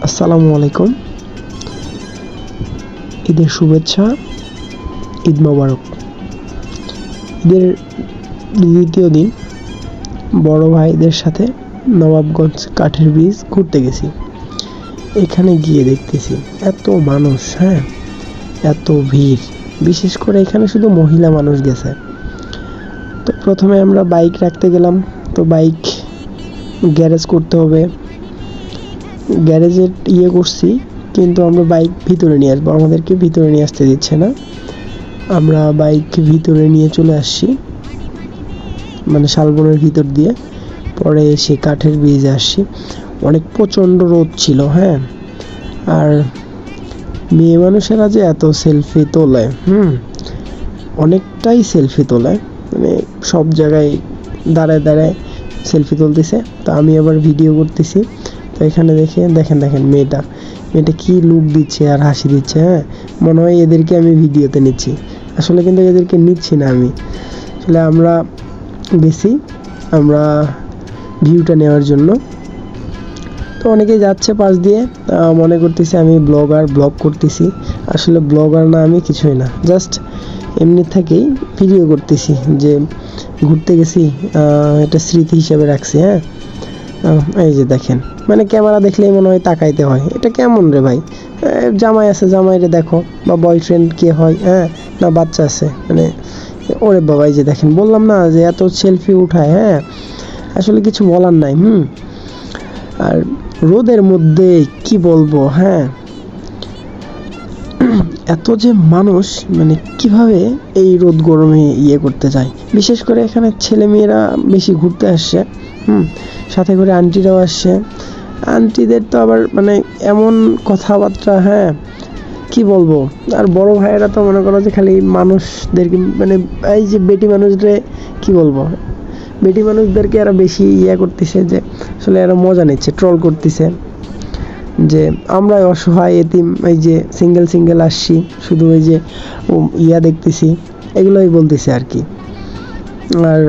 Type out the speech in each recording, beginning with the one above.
আসসালামু আলাইকুম। ঈদের শুভেচ্ছা, ঈদ মোবারক। ঈদের দ্বিতীয় দিন বড় ভাইদের সাথে নবাবগঞ্জ কাঠের ব্রিজ ঘুরতে গেছি। এখানে গিয়ে দেখতেছি এত মানুষ, এত ভিড়। বিশেষ করে এখানে শুধু মহিলা মানুষ গেছে। তো প্রথমে আমরা বাইক রাখতে গেলাম। তো বাইক গ্যারেজ করতে হবে, গ্যারেজের করছি, কিন্তু আমরা বাইক ভিতরে নিয়ে আসবো, আমাদেরকে ভিতরে নিয়ে আসতে দিচ্ছে না। আমরা বাইক ভিতরে নিয়ে চলে আসছি, মানে শালবনের ভিতর দিয়ে। পরে এসে কাঠের ব্রিজে আসছি। অনেক প্রচণ্ড রোদ ছিল, আর মেয়ে মানুষেরা যে এত সেলফি তোলে, অনেকটাই সেলফি তোলে, মানে সব জায়গায় দাঁড়ায় দাঁড়ায় সেলফি তুলতেছে। তো আমি আবার ভিডিও করতেছি। তো এখানে দেখেন মেয়েটা কি লুক দিচ্ছে আর হাসি দিচ্ছে। মনে হয় এদেরকে আমি ভিডিওতে নিচ্ছি, আসলে কিন্তু এদেরকে নিচ্ছি না আমি। আসলে আমরা গেছি ভিউটা নেওয়ার জন্য। তো অনেকেই যাচ্ছে পাশ দিয়ে, মনে করতেছি আমি ব্লগ করতেছি। আসলে ব্লগার না, আমি কিছুই না, জাস্ট এমনি থেকেই ভিডিও করতেছি যে ঘুরতে গেছি, এটা স্মৃতি হিসেবে রাখছি। এই যে দেখেন, মানে ক্যামেরা দেখলেই মনে হয় তাকাইতে হয়। এটা কেমন রে ভাই? জামাই আছে, জামাইরে দেখো, বা বয়ফ্রেন্ড কে হয়, না বাচ্চা আছে, মানে ওরে বাবা। এই যে দেখেন, বললাম না যে এত সেলফি উঠায়, আসলে কিছু বলার নাই। আর রোদের মধ্যে কি বলবো, এত যে মানুষ, মানে কিভাবে এই রোদ গরমে করতে যায়। বিশেষ করে এখানে ছেলে মেয়েরা বেশি ঘুরতে আসছে, সাথে করে আন্টিরাও আসছে। আন্টিদের তো আবার মানে এমন কথাবার্তা, কি বলবো। আর বড় ভাইয়েরা তো মনে করো যে খালি মানুষদেরকে, মানে এই যে বেটি মানুষদের, কি বলবো, বেটি মানুষদেরকে এরা বেশি করতেছে, যে আসলে এরা মজা নিচ্ছে, ট্রল করতেছে যে আমরা অসহায় এতিম, এই যে সিঙ্গেল আসছি, শুধু ওই যে দেখতেছি, এগুলোই বলতেছে আর কি। আর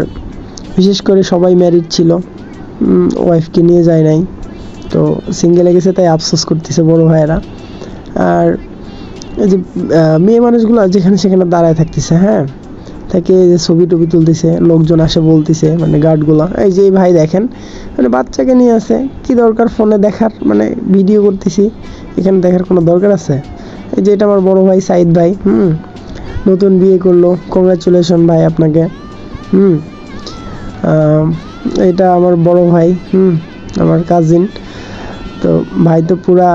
বিশেষ করে সবাই ম্যারিড ছিল, ওয়াইফকে নিয়ে যায় নাই, তো সিঙ্গেলে গেছে, তাই আফসোস করতেছে বড় ভাইয়েরা। আর এই যে মেয়ে মানুষগুলো যেখানে সেখানে দাঁড়ায় থাকতেছে, থেকে যে ছবি টবি তুলতেছে, লোকজন আসে বলতেছে, মানে গার্ডগুলো, এই যে ভাই দেখেন, মানে বাচ্চাকে নিয়ে আসে, কি দরকার ফোনে দেখার, মানে ভিডিও করতেছি, এখানে দেখার কোনো দরকার আছে? এই যে এটা আমার বড় ভাই সাইদ ভাই, নতুন বিয়ে করলো, কংগ্রাচুলেশন ভাই আপনাকে। এটা আমার বড় ভাই, আমার কাজিন। তো ভাই তো পুরা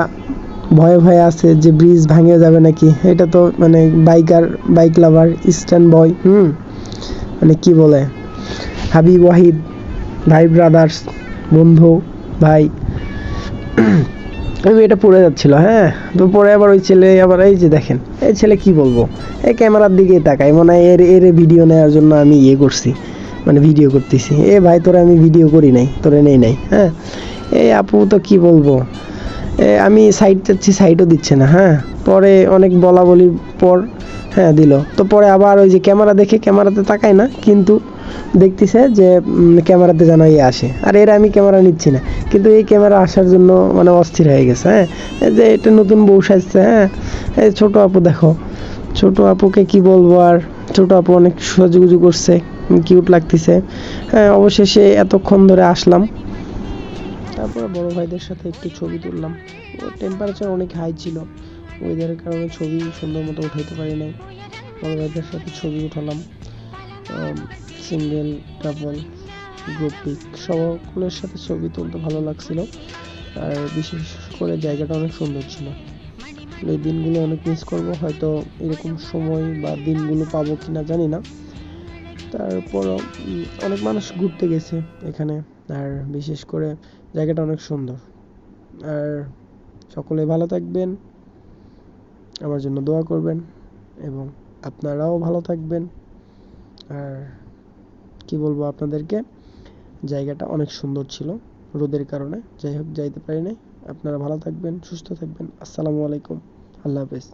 ভয়ে আছে যে ব্রিজ ভাঙে যাবে নাকি। এটা তো মানে বাইক লাভার, স্ট্যান্ড বয়, মানে কি বলে, হাবিব ওয়াহিদ ভাই, ব্রাদার্স, বন্ধু, ভাই। আমি এটা পড়ে যাচ্ছিল, তো পরে আবার ওই ছেলে, আবার এই যে দেখেন, এই ছেলে কি বলবো, এই ক্যামেরার দিকেই তাকাই, মনে হয় এর ভিডিও নেওয়ার জন্য আমি করছি, মানে ভিডিও করতেছি। ভাই তোরা আমি ভিডিও করি নাই, তোরে নেই নাই। এই আপু তো কি বলবো, আমি সাইড চাচ্ছি, সাইডও দিচ্ছে না। পরে অনেক বলা বলির পর দিল। তো পরে আবার ওই যে ক্যামেরা দেখে, ক্যামেরাতে তাকায় না, কিন্তু দেখতেছে যে ক্যামেরাতে যেন আসে, আর আমি ক্যামেরা নিচ্ছি না, কিন্তু এই ক্যামেরা আসার জন্য মানে অস্থির হয়ে গেছে। যে এটা নতুন বউ সাজছে, এই ছোট আপু দেখো, ছোট আপুকে কি বলবো। আর ছোট আপু অনেক সাজুগুজু করছে, কিউট লাগতেছে। অবশেষে এতক্ষণ ধরে আসলাম। তারপরে বড় ভাইদের সাথে একটু ছবি তুললাম। টেম্পারেচার অনেক হাই ছিল, ওয়েদারের কারণে ছবি সুন্দর মতো উঠাইতে পারি নাই। বড় ভাইদের সাথে ছবি উঠালাম, সিঙ্গেল, ডাবল, গ্রুপ পিক, সকলের সাথে ছবি তুলতে ভালো লাগছিল। আর বিশেষ করে জায়গাটা অনেক সুন্দর ছিল। এই দিনগুলো অনেক মিস করব, হয়তো এরকম সময় বা দিনগুলো পাবো কিনা জানি না। তারপরও অনেক মানুষ ঘুরতে গেছে এখানে, আর বিশেষ করে জায়গাটা অনেক সুন্দর। আর সকলে ভালো থাকবেন, আমার জন্য দোয়া করবেন, এবং আপনারাও ভালো থাকবেন। আর কি বলবো আপনাদেরকে, জায়গাটা অনেক সুন্দর ছিল, রোদের কারণে যাই হোক যাইতে পারি নাই। আপনারা ভালো থাকবেন, সুস্থ থাকবেন। আসসালামু আলাইকুম, আল্লাহ হাফেজ।